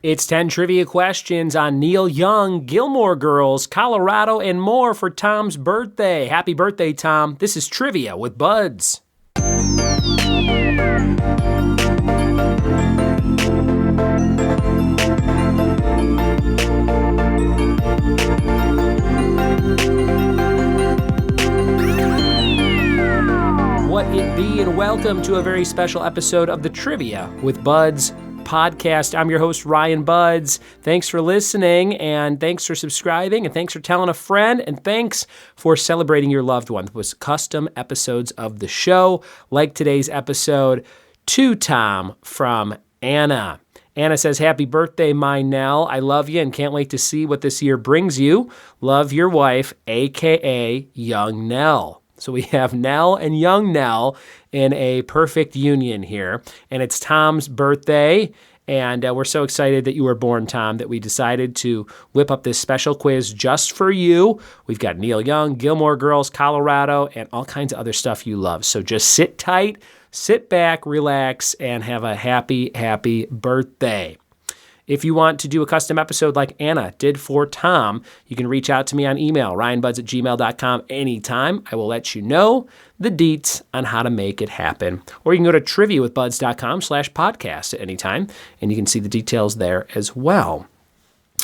It's 10 trivia questions on Neil Young, Gilmore Girls, Colorado, and more for Tom's birthday. Happy birthday, Tom. This is Trivia with Buds. What it be, and welcome to a very special episode of the Trivia with Buds podcast. I'm your host, Ryan Buds. Thanks for listening, and thanks for subscribing, and thanks for telling a friend, and thanks for celebrating your loved one with custom episodes of the show, like today's episode, To Tom from Anna. Anna says, happy birthday, my Nell. I love you and can't wait to see what this year brings you. Love your wife, a.k.a. Young Nell. So we have Nell and Young Nell in a perfect union here. And it's Tom's birthday. And we're so excited that you were born, Tom, that we decided to whip up this special quiz just for you. We've got Neil Young, Gilmore Girls, Colorado, and all kinds of other stuff you love. So just sit tight, sit back, relax, and have a happy, happy birthday. If you want to do a custom episode like Anna did for Tom, you can reach out to me on email, ryanbuds@gmail.com anytime. I will let you know the deets on how to make it happen. Or you can go to triviawithbuds.com/podcast at any time, and you can see the details there as well.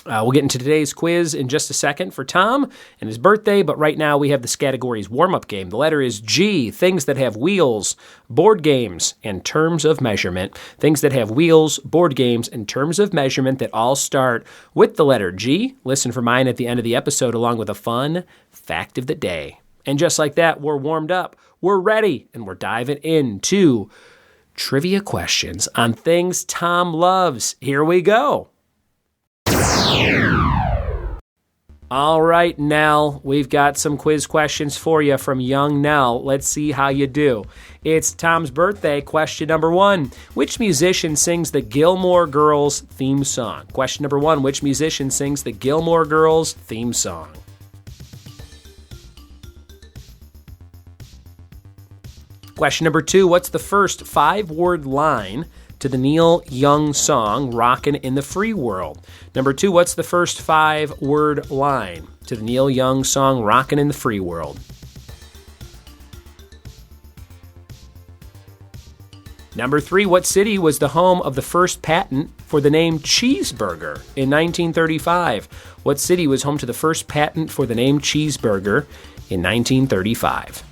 We'll get into today's quiz in just a second for Tom and his birthday, but right now we have this category's warm-up game. The letter is G, things that have wheels, board games, and terms of measurement. Things that have wheels, board games, and terms of measurement that all start with the letter G. Listen for mine at the end of the episode along with a fun fact of the day. And just like that, we're warmed up, we're ready, and we're diving into trivia questions on things Tom loves. Here we go. All right, Nell, we've got some quiz questions for you from Young Nell. Let's see how you do. It's Tom's birthday. Question number 1. Which musician sings the Gilmore Girls theme song? Question number 1. Which musician sings the Gilmore Girls theme song? Question number 2. What's the first 5-word line to the Neil Young song, Rockin' in the Free World? Number 2, what's the first 5-word line to the Neil Young song, Rockin' in the Free World? Number 3, what city was the home of the first patent for the name cheeseburger in 1935? What city was home to the first patent for the name cheeseburger in 1935?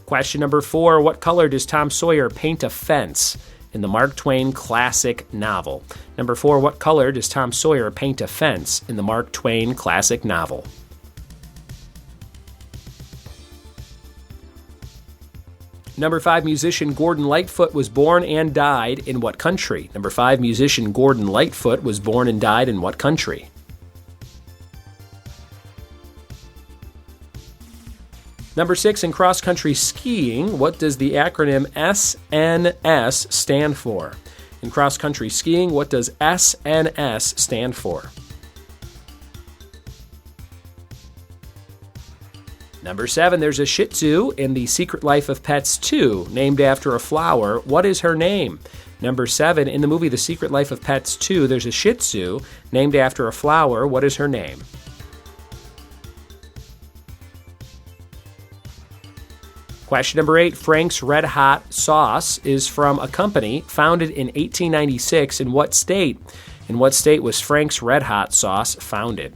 Question number 4, what color does Tom Sawyer paint a fence in the Mark Twain classic novel? Number 4, what color does Tom Sawyer paint a fence in the Mark Twain classic novel? Number 5, musician Gordon Lightfoot was born and died in what country? Number 5, musician Gordon Lightfoot was born and died in what country? Number 6, in cross-country skiing, what does the acronym SNS stand for? In cross-country skiing, what does SNS stand for? Number 7, there's a Shih Tzu in The Secret Life of Pets 2, named after a flower. What is her name? Number 7, in the movie The Secret Life of Pets 2, there's a Shih Tzu named after a flower. What is her name? Question number 8, Frank's Red Hot Sauce is from a company founded in 1896 in what state? In what state was Frank's Red Hot Sauce founded?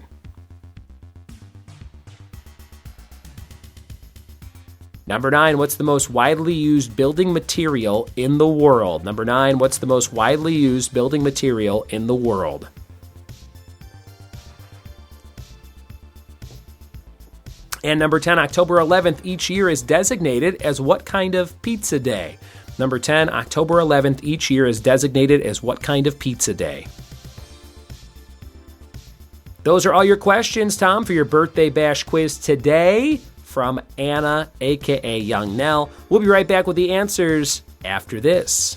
Number 9, what's the most widely used building material in the world? Number 9, what's the most widely used building material in the world? And number 10, October 11th each year is designated as what kind of pizza day? Number 10, October 11th each year is designated as what kind of pizza day? Those are all your questions, Tom, for your birthday bash quiz today from Anna, a.k.a. Young Nell. We'll be right back with the answers after this.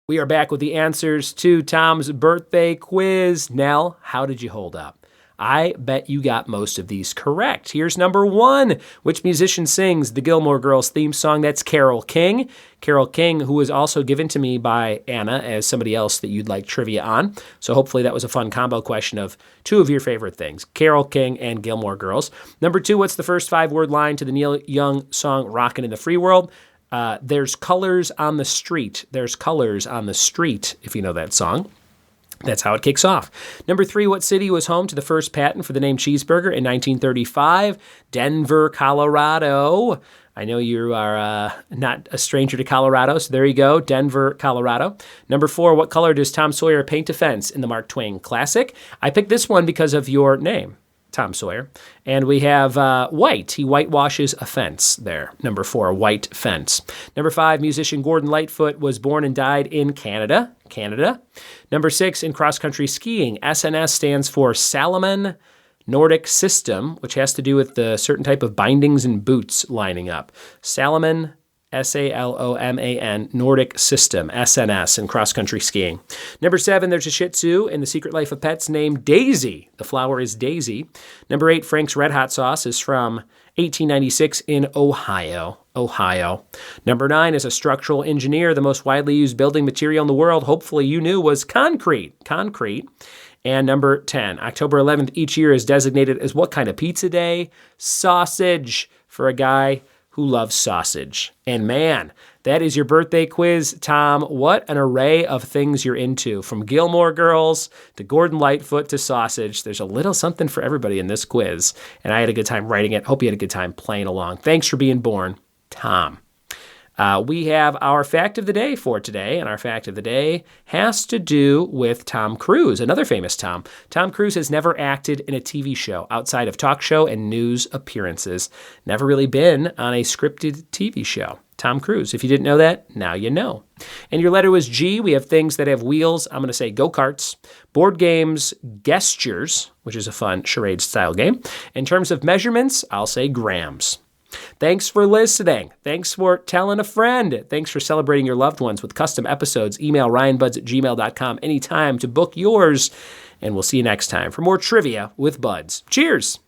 We are back with the answers to Tom's birthday quiz. Nell, how did you hold up? I bet you got most of these correct. Here's number 1. Which musician sings the Gilmore Girls theme song? That's Carole King. Carole King, who was also given to me by Anna as somebody else that you'd like trivia on. So hopefully that was a fun combo question of 2 of your favorite things, Carole King and Gilmore Girls. Number 2, what's the first 5-word line to the Neil Young song Rockin' in the Free World? There's colors on the street. There's colors on the street, if you know that song. That's how it kicks off. Number 3, what city was home to the first patent for the name cheeseburger in 1935? Denver, Colorado. I know you are not a stranger to Colorado, so there you go, Denver, Colorado. Number 4, what color does Tom Sawyer paint a fence in the Mark Twain classic? I picked this one because of your name, Tom Sawyer. And we have white. He whitewashes a fence there. Number 4, white fence. Number 5, musician Gordon Lightfoot was born and died in Canada. Number 6, in cross-country skiing, SNS stands for Salomon Nordic System, which has to do with the certain type of bindings and boots lining up. Salomon, S-A-L-O-M-A-N, Nordic System, SNS, in cross-country skiing. Number 7, there's a Shih Tzu in The Secret Life of Pets named Daisy. The flower is Daisy. Number 8, Frank's Red Hot Sauce is from 1896 in Ohio. Number 9, as a structural engineer, the most widely used building material in the world, hopefully you knew, was concrete. And number 10, October 11th each year is designated as what kind of pizza day? Sausage, for a guy who loves sausage. And man, that is your birthday quiz, Tom. What an array of things you're into, from Gilmore Girls to Gordon Lightfoot to sausage. There's a little something for everybody in this quiz, and I had a good time writing it. Hope you had a good time playing along. Thanks for being born, Tom. We have our fact of the day for today, and our fact of the day has to do with Tom Cruise, another famous Tom. Tom Cruise has never acted in a TV show outside of talk show and news appearances. Never really been on a scripted TV show. Tom Cruise. If you didn't know that, now you know. And your letter was G. We have things that have wheels. I'm going to say go-karts, board games, gestures, which is a fun charade-style game. In terms of measurements, I'll say grams. Thanks for listening. Thanks for telling a friend. Thanks for celebrating your loved ones with custom episodes. Email ryanbuds@gmail.com anytime to book yours. And we'll see you next time for more trivia with Buds. Cheers.